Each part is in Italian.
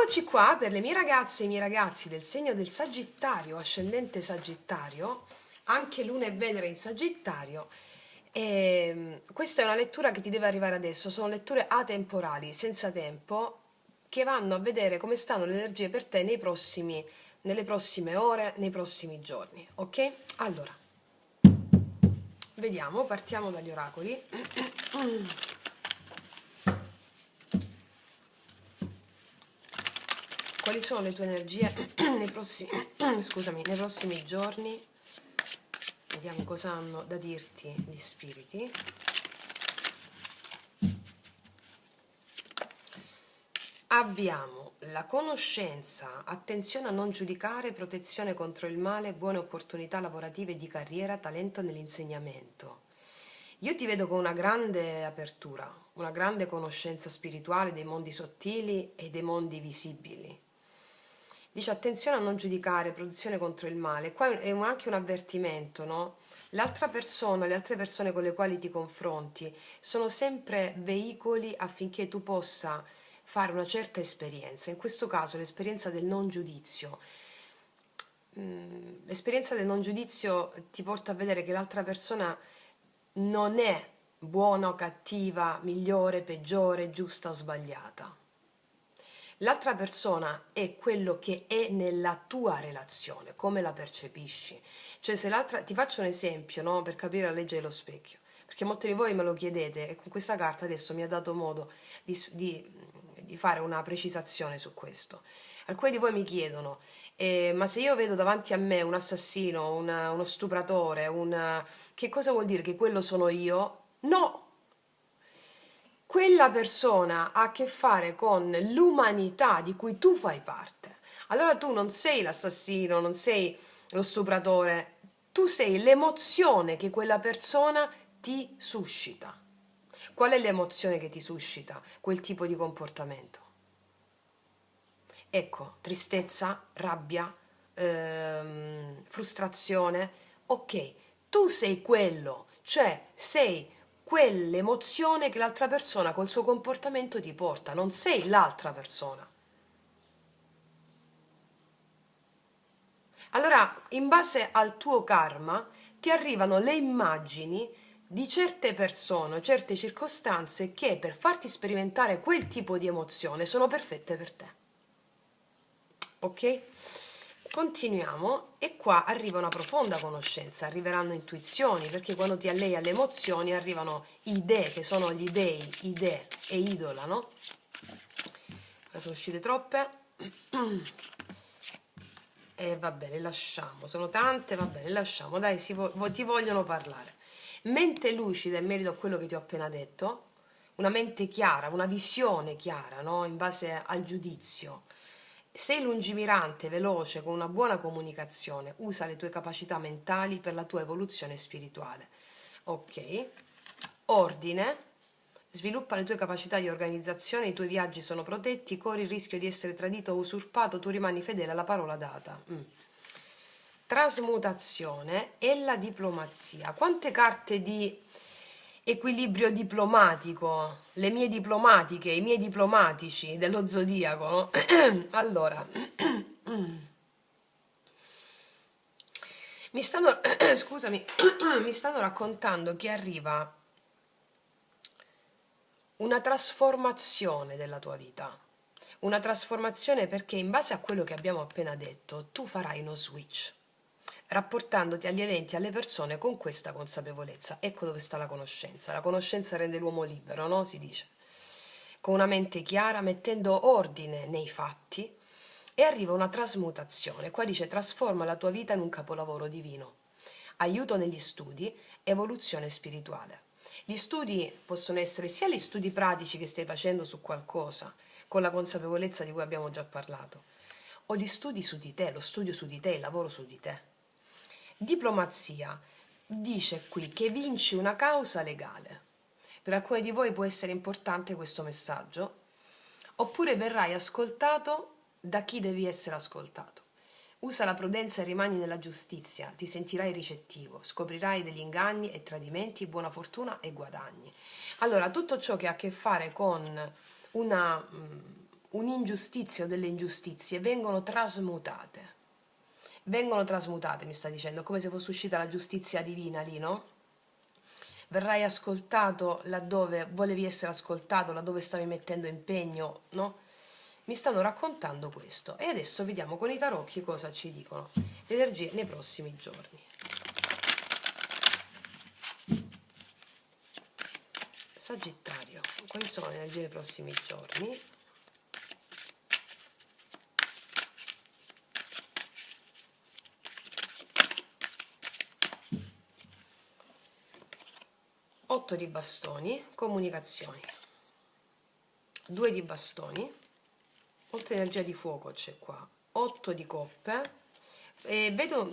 Eccoci qua per le mie ragazze e i miei ragazzi del segno del Sagittario, ascendente Sagittario, anche Luna e Venere in Sagittario. E questa è una lettura che ti deve arrivare adesso, sono letture atemporali, senza tempo, che vanno a vedere come stanno le energie per te nelle prossime ore, nei prossimi giorni, ok? Allora, vediamo, partiamo dagli oracoli. Quali sono le tue energie nei prossimi, scusami, nei prossimi giorni? Vediamo cosa hanno da dirti gli spiriti. Abbiamo la conoscenza, attenzione a non giudicare, protezione contro il male, buone opportunità lavorative e di carriera, talento nell'insegnamento. Io ti vedo con una grande apertura, una grande conoscenza spirituale dei mondi sottili e dei mondi visibili. Dice attenzione a non giudicare, protezione contro il male. Qua è anche un avvertimento, no? L'altra persona, le altre persone con le quali ti confronti sono sempre veicoli affinché tu possa fare una certa esperienza. In questo caso l'esperienza del non giudizio. L'esperienza del non giudizio ti porta a vedere che l'altra persona non è buona o cattiva, migliore, peggiore, giusta o sbagliata. L'altra persona è quello che è nella tua relazione, come la percepisci. Cioè se l'altra, ti faccio un esempio, no? Per capire la legge dello specchio, perché molti di voi me lo chiedete e con questa carta adesso mi ha dato modo di fare una precisazione su questo. Alcuni di voi mi chiedono, ma se io vedo davanti a me un assassino, uno stupratore, che cosa vuol dire che quello sono io? No! Quella persona ha a che fare con l'umanità di cui tu fai parte. Allora tu non sei l'assassino, non sei lo stupratore, tu sei l'emozione che quella persona ti suscita. Qual è l'emozione che ti suscita quel tipo di comportamento? Ecco, tristezza, rabbia, frustrazione. Ok, tu sei quello, cioè sei quell'emozione che l'altra persona col suo comportamento ti porta, non sei l'altra persona. Allora, in base al tuo karma, ti arrivano le immagini di certe persone, certe circostanze che per farti sperimentare quel tipo di emozione sono perfette per te. Ok? Continuiamo e qua arriva una profonda conoscenza, arriveranno intuizioni, perché quando ti allei alle emozioni arrivano idee, che sono gli dei, idee e idola, no? Sono uscite troppe e va bene, lasciamo, sono tante, va bene, lasciamo, dai, ti vogliono parlare. Mente lucida in merito a quello che ti ho appena detto, una mente chiara, una visione chiara, no? In base al giudizio. Sei lungimirante, veloce, con una buona comunicazione, usa le tue capacità mentali per la tua evoluzione spirituale. Ok. Ordine, sviluppa le tue capacità di organizzazione, i tuoi viaggi sono protetti, corri il rischio di essere tradito o usurpato, tu rimani fedele alla parola data. Trasmutazione e la diplomazia. Quante carte di equilibrio diplomatico, le mie diplomatiche, i miei diplomatici dello zodiaco, no? Allora, mi stanno, scusami, mi stanno raccontando che arriva una trasformazione della tua vita. Una trasformazione perché in base a quello che abbiamo appena detto, tu farai uno switch, rapportandoti agli eventi, alle persone con questa consapevolezza. Ecco dove sta la conoscenza. La conoscenza rende l'uomo libero, no? Si dice. Con una mente chiara, mettendo ordine nei fatti, e arriva una trasmutazione. Qua dice trasforma la tua vita in un capolavoro divino. Aiuto negli studi, evoluzione spirituale. Gli studi possono essere sia gli studi pratici che stai facendo su qualcosa, con la consapevolezza di cui abbiamo già parlato, o gli studi su di te, lo studio su di te, il lavoro su di te. Diplomazia dice qui che vinci una causa legale. Per alcuni di voi può essere importante questo messaggio, oppure verrai ascoltato da chi devi essere ascoltato. Usa la prudenza e rimani nella giustizia, ti sentirai ricettivo, scoprirai degli inganni e tradimenti, buona fortuna e guadagni. Allora, tutto ciò che ha a che fare con una un'ingiustizia o delle ingiustizie vengono trasmutate. Vengono trasmutate, mi sta dicendo, come se fosse uscita la giustizia divina lì, no? Verrai ascoltato laddove volevi essere ascoltato, laddove stavi mettendo impegno, no? Mi stanno raccontando questo. E adesso vediamo con i tarocchi cosa ci dicono le energie nei prossimi giorni. Sagittario, quali sono le energie nei prossimi giorni? Otto di bastoni, comunicazioni. 2 di bastoni, molta energia di fuoco c'è qua. 8 di coppe, e vedo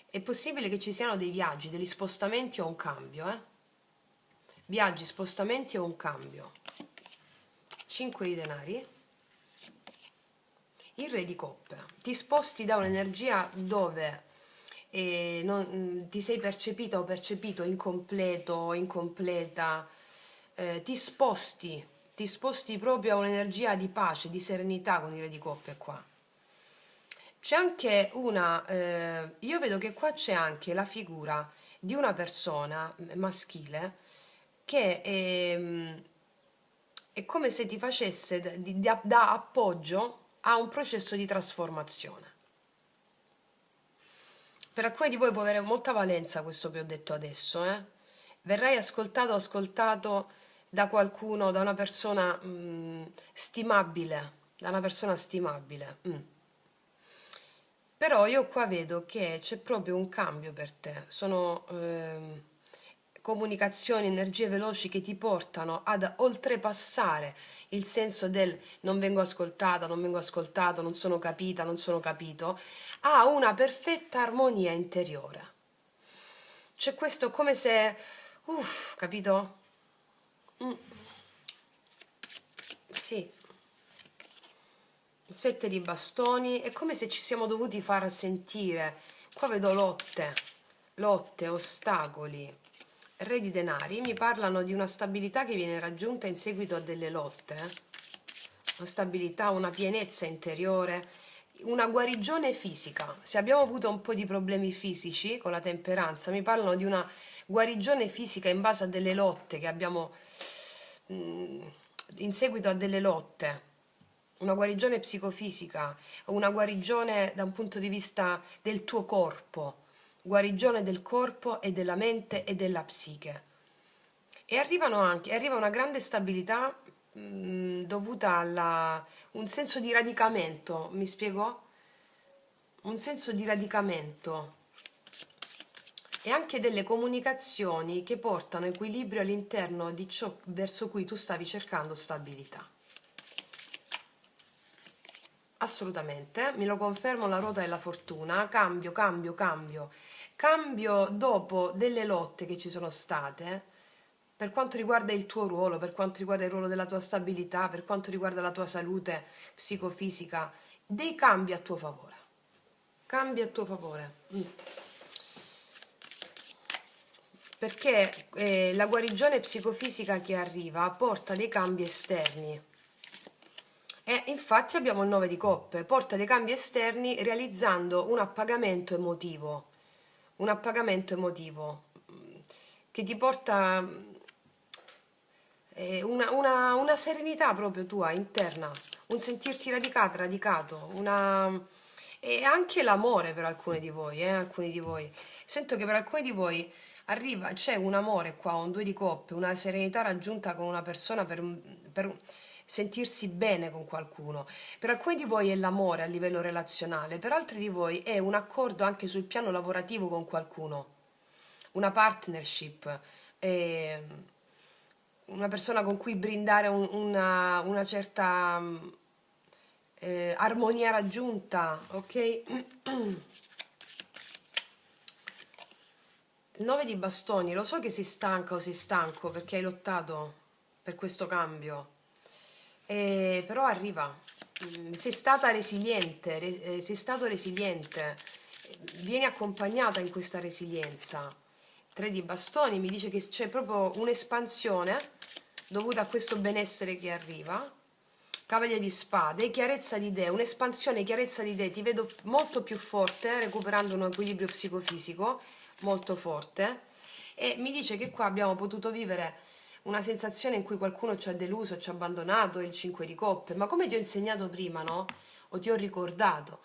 è possibile che ci siano dei viaggi, degli spostamenti o un cambio, viaggi, spostamenti o un cambio. 5 di denari. Il re di coppe, ti sposti da un'energia dove ti sei percepita o percepito incompleto, incompleta, ti sposti proprio a un'energia di pace, di serenità con il re di coppe qua. C'è anche io vedo che qua c'è anche la figura di una persona maschile che è come se ti facesse da appoggio a un processo di trasformazione. Per alcuni di voi può avere molta valenza questo che ho detto adesso, Verrai ascoltato o ascoltato da qualcuno, da una persona stimabile, Però io qua vedo che c'è proprio un cambio per te, sono comunicazioni, energie veloci che ti portano ad oltrepassare il senso del non vengo ascoltata, non vengo ascoltato, non sono capita, non sono capito, a una perfetta armonia interiore. C'è questo come se, capito? Sì. 7 di bastoni, è come se ci siamo dovuti far sentire. Qua vedo lotte, ostacoli. Re di denari, mi parlano di una stabilità che viene raggiunta in seguito a delle lotte, una stabilità, una pienezza interiore, una guarigione fisica. Se abbiamo avuto un po' di problemi fisici con la temperanza, mi parlano di una guarigione fisica in base a delle lotte che abbiamo in seguito a delle lotte, una guarigione psicofisica, una guarigione da un punto di vista del tuo corpo, guarigione del corpo e della mente e della psiche. E arriva una grande stabilità dovuta a un senso di radicamento, mi spiego? Un senso di radicamento e anche delle comunicazioni che portano equilibrio all'interno di ciò verso cui tu stavi cercando stabilità. Assolutamente, me lo confermo la ruota della fortuna, cambio dopo delle lotte che ci sono state, per quanto riguarda il tuo ruolo, per quanto riguarda il ruolo della tua stabilità, per quanto riguarda la tua salute psicofisica, dei cambi a tuo favore. Cambi a tuo favore. Perché la guarigione psicofisica che arriva porta dei cambi esterni. E infatti abbiamo il 9 di coppe, porta dei cambi esterni realizzando un appagamento emotivo che ti porta una serenità proprio tua, interna, un sentirti radicato, e anche l'amore per alcuni di voi, Sento che per alcuni di voi c'è un amore qua, un 2 di coppe, una serenità raggiunta con una persona per sentirsi bene con qualcuno. Per alcuni di voi è l'amore a livello relazionale, per altri di voi è un accordo anche sul piano lavorativo con qualcuno, una partnership, una persona con cui brindare una certa armonia raggiunta, ok? Il 9 di bastoni, lo so che sei stanca o sei stanco perché hai lottato per questo cambio, però arriva. Sei stata resiliente, sei stato resiliente, vieni accompagnata in questa resilienza. 3 di bastoni mi dice che c'è proprio un'espansione dovuta a questo benessere che arriva. Cavaliere di spade, chiarezza di idee, un'espansione, chiarezza di idee, ti vedo molto più forte, recuperando un equilibrio psicofisico molto forte, e mi dice che qua abbiamo potuto vivere una sensazione in cui qualcuno ci ha deluso, ci ha abbandonato, il 5 di coppe, ma come ti ho insegnato prima, no? O ti ho ricordato,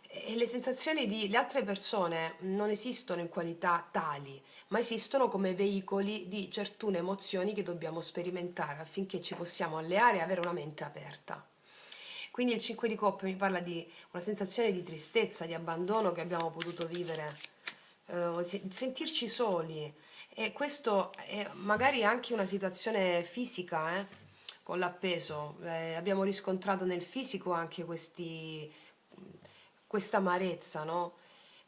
e le sensazioni di altre persone non esistono in qualità tali, ma esistono come veicoli di certune emozioni che dobbiamo sperimentare affinché ci possiamo alleare e avere una mente aperta. Quindi il 5 di coppe mi parla di una sensazione di tristezza, di abbandono che abbiamo potuto vivere, sentirci soli, e questo è magari anche una situazione fisica, con l'appeso. Abbiamo riscontrato nel fisico anche questa amarezza, no?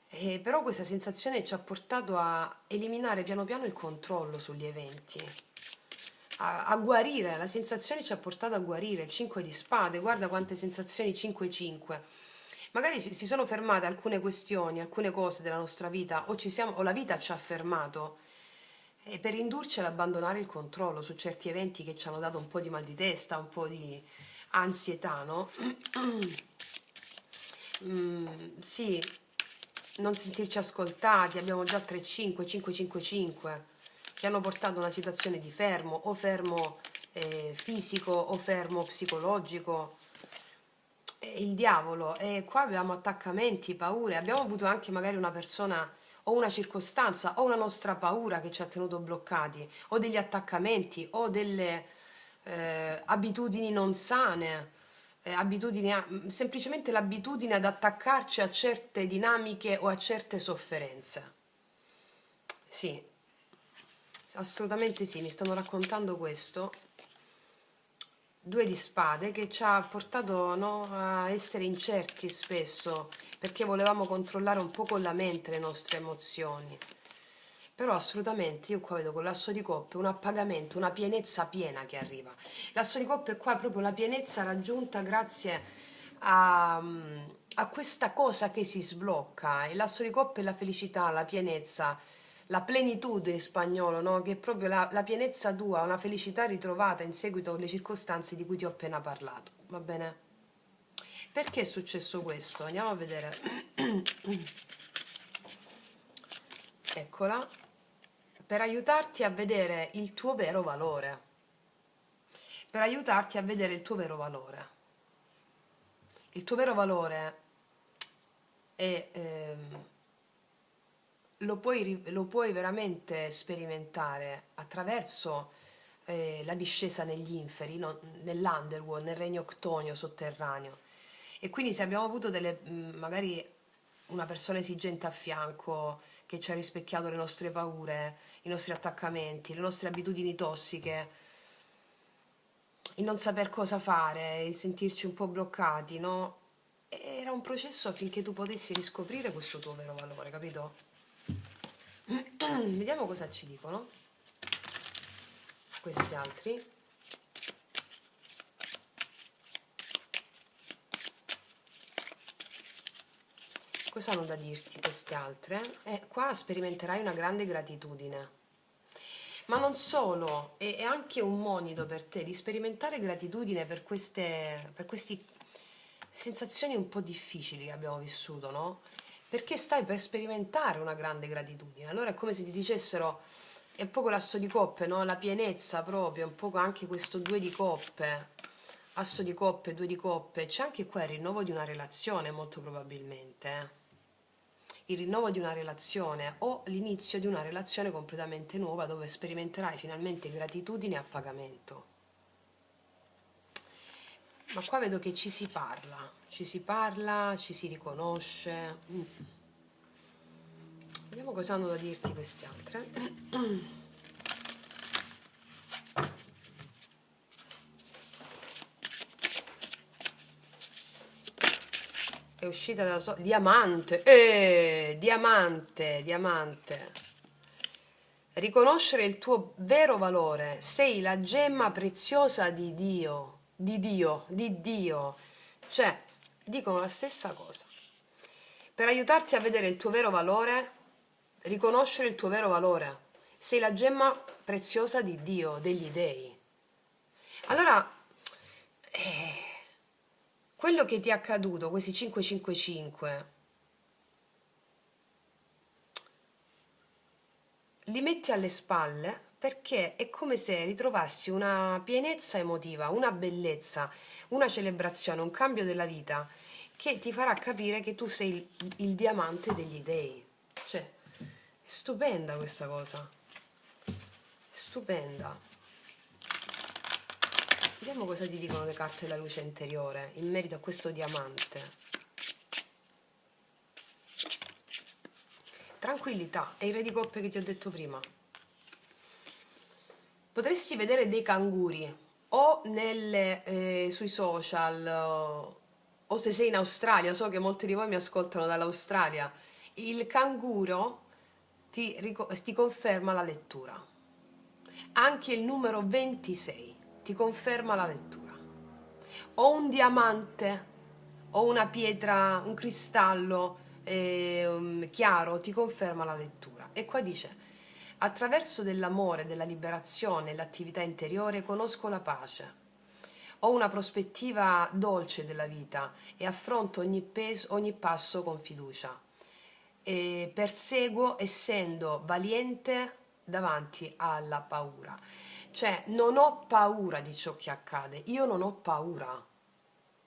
Però questa sensazione ci ha portato a eliminare piano piano il controllo sugli eventi, a guarire, la sensazione ci ha portato a guarire, il 5 di spade, guarda quante sensazioni 5-5. Magari si sono fermate alcune questioni, alcune cose della nostra vita, o la vita ci ha fermato, per indurci ad abbandonare il controllo su certi eventi che ci hanno dato un po' di mal di testa, un po' di ansietà, no? Sì, non sentirci ascoltati, abbiamo già 3-5, 5-5-5, che hanno portato a una situazione di fermo, o fermo fisico o fermo psicologico. Il diavolo, e qua abbiamo attaccamenti, paure, abbiamo avuto anche magari una persona o una circostanza o una nostra paura che ci ha tenuto bloccati, o degli attaccamenti o delle abitudini non sane, semplicemente l'abitudine ad attaccarci a certe dinamiche o a certe sofferenze. Sì, assolutamente sì, mi stanno raccontando questo. Due di spade che ci ha portato, no, a essere incerti spesso, perché volevamo controllare un po' con la mente le nostre emozioni. Però assolutamente io qua vedo con l'asso di coppe un appagamento, una pienezza piena che arriva. L'asso di coppe qua è proprio la pienezza raggiunta grazie a questa cosa che si sblocca. E l'asso di coppe è la felicità, la pienezza, la plenitude in spagnolo, no? Che è proprio la pienezza tua, una felicità ritrovata in seguito alle circostanze di cui ti ho appena parlato. Va bene? Perché è successo questo? Andiamo a vedere. Eccola. Per aiutarti a vedere il tuo vero valore. Per aiutarti a vedere il tuo vero valore. Il tuo vero valore è... lo puoi veramente sperimentare attraverso la discesa negli inferi, no? Nell'underworld, nel regno ctonio sotterraneo. E quindi se abbiamo avuto magari una persona esigente a fianco che ci ha rispecchiato le nostre paure, i nostri attaccamenti, le nostre abitudini tossiche, il non saper cosa fare, il sentirci un po' bloccati, no? Era un processo affinché tu potessi riscoprire questo tuo vero valore, capito? Vediamo cosa ci dicono questi altri. Cosa hanno da dirti queste altre? Qua sperimenterai una grande gratitudine. Ma non solo, è anche un monito per te di sperimentare gratitudine per queste sensazioni un po' difficili che abbiamo vissuto, no? Perché stai per sperimentare una grande gratitudine. Allora è come se ti dicessero, è un po' l'asso di coppe, no? La pienezza proprio, un po' anche questo due di coppe, asso di coppe, due di coppe. C'è anche qua il rinnovo di una relazione, molto probabilmente, il rinnovo di una relazione o l'inizio di una relazione completamente nuova dove sperimenterai finalmente gratitudine e appagamento. Ma qua vedo che ci si parla, ci si riconosce. Vediamo cosa hanno da dirti queste altre. È uscita da diamante, diamante, diamante. Riconoscere il tuo vero valore, sei la gemma preziosa di Dio, di Dio, di Dio. Cioè, dicono la stessa cosa. Per aiutarti a vedere il tuo vero valore, riconoscere il tuo vero valore. Sei la gemma preziosa di Dio, degli dei. Allora, quello che ti è accaduto, questi 555, li metti alle spalle perché è come se ritrovassi una pienezza emotiva, una bellezza, una celebrazione, un cambio della vita che ti farà capire che tu sei il diamante degli dei. Cioè, è stupenda questa cosa, è stupenda. Vediamo cosa ti dicono le carte della luce interiore in merito a questo diamante. Tranquillità, è il re di coppe che ti ho detto prima. Potresti vedere dei canguri o sui social o se sei in Australia, so che molti di voi mi ascoltano dall'Australia. Il canguro ti conferma la lettura. Anche il numero 26 ti conferma la lettura. O un diamante o una pietra, un cristallo chiaro ti conferma la lettura. E qua dice: attraverso dell'amore, della liberazione e l'attività interiore conosco la pace. Ho una prospettiva dolce della vita e affronto ogni passo con fiducia. E perseguo essendo valiente davanti alla paura. Cioè, non ho paura di ciò che accade, io non ho paura.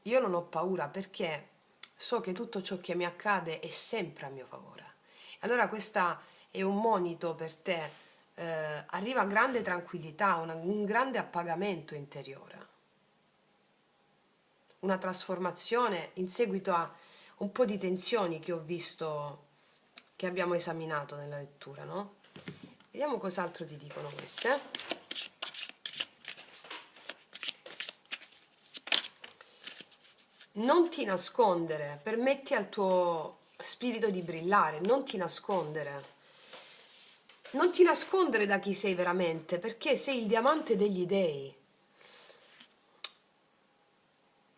Io non ho paura perché so che tutto ciò che mi accade è sempre a mio favore. Allora questo è un monito per te. Arriva grande tranquillità, un grande appagamento interiore, una trasformazione in seguito a un po' di tensioni che ho visto, che abbiamo esaminato nella lettura, no? Vediamo cos'altro ti dicono queste. Non ti nascondere, permetti al tuo spirito di brillare, non ti nascondere. Non ti nascondere da chi sei veramente, perché sei il diamante degli dei.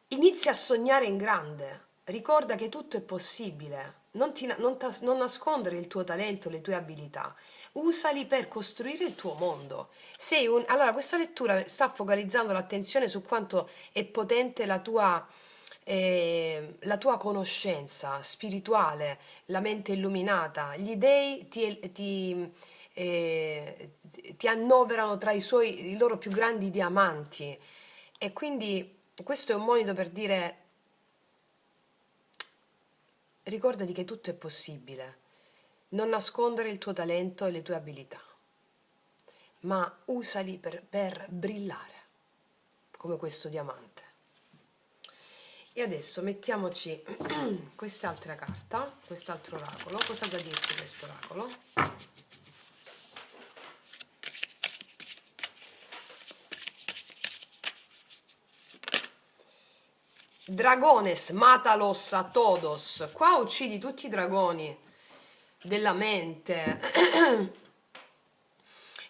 Inizia a sognare in grande, ricorda che tutto è possibile. Non nascondere il tuo talento, le tue abilità, usali per costruire il tuo mondo. Allora, questa lettura sta focalizzando l'attenzione su quanto è potente la tua conoscenza spirituale, la mente illuminata. Gli dei ti annoverano tra i loro più grandi diamanti, e quindi questo è un monito per dire: ricordati che tutto è possibile, non nascondere il tuo talento e le tue abilità, ma usali per brillare come questo diamante. E adesso mettiamoci quest'altra carta, quest'altro oracolo. Cosa ha da dirti questo oracolo? Dragones, matalos a todos. Qua uccidi tutti i dragoni della mente.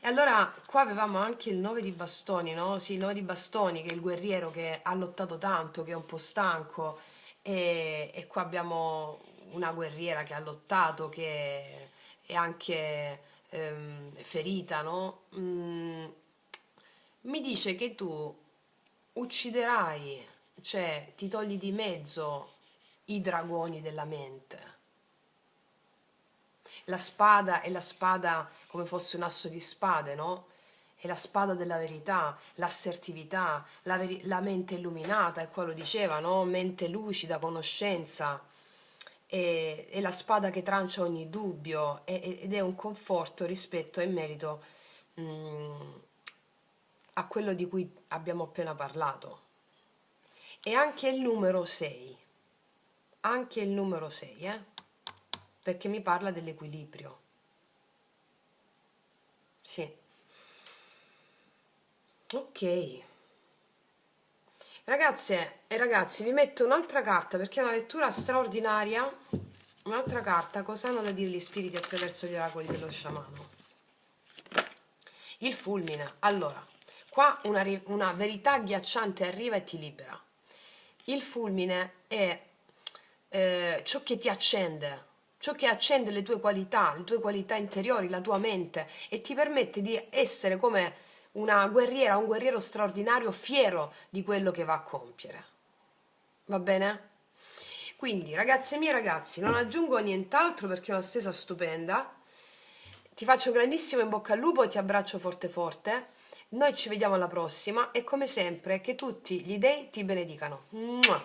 E allora qua avevamo anche il 9 di bastoni, no? Sì, il 9 di bastoni, che è il guerriero che ha lottato tanto, che è un po' stanco. E qua abbiamo una guerriera che ha lottato, che è anche ferita, no? Mi dice che tu ucciderai, cioè ti togli di mezzo i dragoni della mente. La spada è la spada come fosse un asso di spade, no? È la spada della verità, l'assertività, la mente illuminata, e qua lo diceva, no? Mente lucida, conoscenza. È la spada che trancia ogni dubbio, ed è un conforto rispetto e in merito a quello di cui abbiamo appena parlato. E anche il numero 6, anche il numero 6, perché mi parla dell'equilibrio. Sì. Ok. Ragazze e ragazzi, vi metto un'altra carta perché è una lettura straordinaria. Un'altra carta, cosa hanno da dire gli spiriti attraverso gli oracoli dello sciamano? Il fulmine. Allora, qua una verità agghiacciante arriva e ti libera. Il fulmine è ciò che ti accende, ciò che accende le tue qualità interiori, la tua mente, e ti permette di essere come una guerriera, un guerriero straordinario, fiero di quello che va a compiere. va bene? Quindi, ragazze mie e ragazzi, non aggiungo nient'altro perché è una stesa stupenda. Ti faccio un grandissimo in bocca al lupo, ti abbraccio forte forte. Noi ci vediamo alla prossima e come sempre che tutti gli dei ti benedicano. Mua!